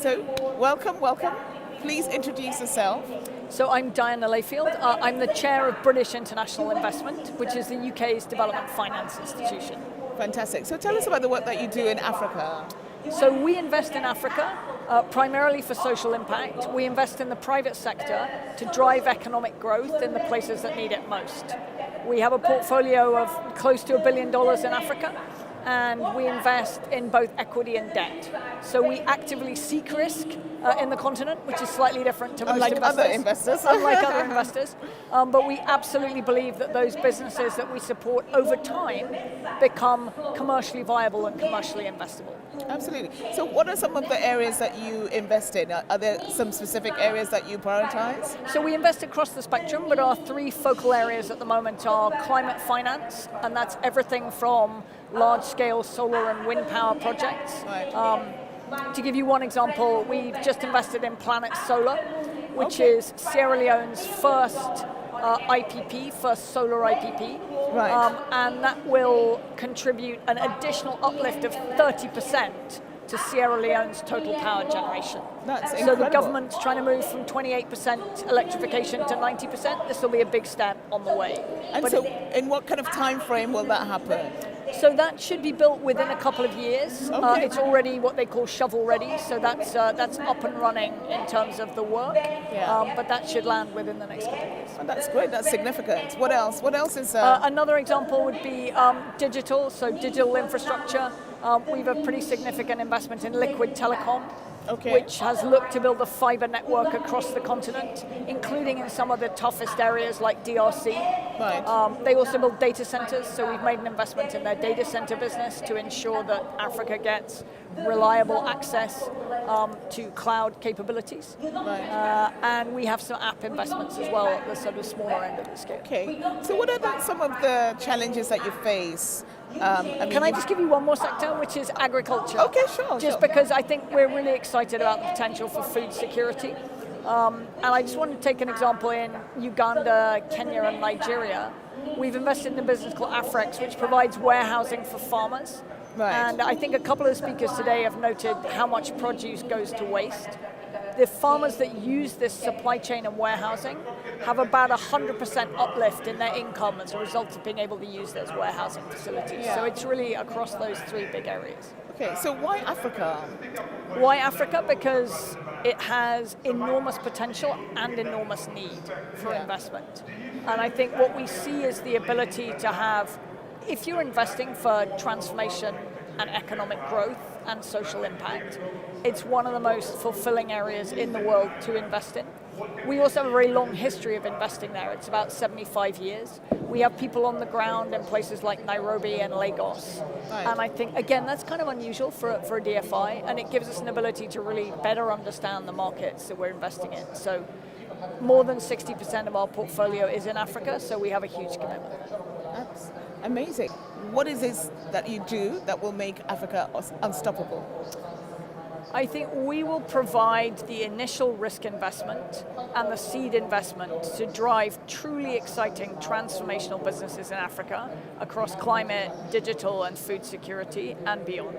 So, welcome. Please introduce yourself. So I'm Diana Layfield. I'm the chair of British International Investment, which is the UK's development finance institution. Fantastic. So tell us about the work that you do in Africa. So we invest in Africa primarily for social impact. We invest in the private sector to drive economic growth in the places that need it most. We have a portfolio of close to $1 billion in Africa, and we invest in both equity and debt. So we actively seek risk in the continent, which is slightly different to most investors. Unlike other investors. But we absolutely believe that those businesses that we support over time become commercially viable and commercially investable. Absolutely. So what are some of the areas that you invest in? Are there some specific areas that you prioritize? So we invest across the spectrum, but our three focal areas at the moment are climate finance, and that's everything from large-scale solar and wind power projects. Right. To give you one example, we've just invested in Planet Solar, which is Sierra Leone's first IPP, first solar IPP. Right. And that will contribute an additional uplift of 30% to Sierra Leone's total power generation. That's incredible. So the government's trying to move from 28% electrification to 90%. This will be a big step on the way. And so in what kind of time frame will that happen? So that should be built within a couple of years. Okay. It's already what they call shovel ready, so that's up and running in terms of the work. Yeah. But that should land within the next couple of years. Oh, that's great. That's significant. What else? What else is? Another example would be digital. So digital infrastructure. We have a pretty significant investment in Liquid Telecom. Okay. Which has looked to build a fiber network across the continent, including in some of the toughest areas like DRC. Right. They also build data centers, so we've made an investment in their data center business to ensure that Africa gets reliable access to cloud capabilities. Right. And we have some app investments as well at the sort of smaller end of the scale. Okay. So what are some of the challenges that you face? Can I just give you one more sector, which is agriculture? Okay, sure. Just because I think we're really excited about the potential for food security. And I just want to take an example in Uganda, Kenya, and Nigeria. We've invested in a business called Afrex, which provides warehousing for farmers. Right. And I think a couple of speakers today have noted how much produce goes to waste. The farmers that use this supply chain and warehousing have about 100% uplift in their income as a result of being able to use those warehousing facilities. Yeah. So it's really across those three big areas. Okay, so why Africa? Why Africa? Because it has enormous potential and enormous need for investment. And I think what we see is the ability to have, if you're investing for transformation and economic growth and social impact, it's one of the most fulfilling areas in the world to invest in. We also have a very long history of investing there. It's about 75 years. We have people on the ground in places like Nairobi and Lagos. Right. And I think, again, that's kind of unusual for a DFI, and it gives us an ability to really better understand the markets that we're investing in. So more than 60% of our portfolio is in Africa, so we have a huge commitment. That's amazing. What is this that you do that will make Africa unstoppable? I think we will provide the initial risk investment and the seed investment to drive truly exciting transformational businesses in Africa across climate, digital, and food security and beyond.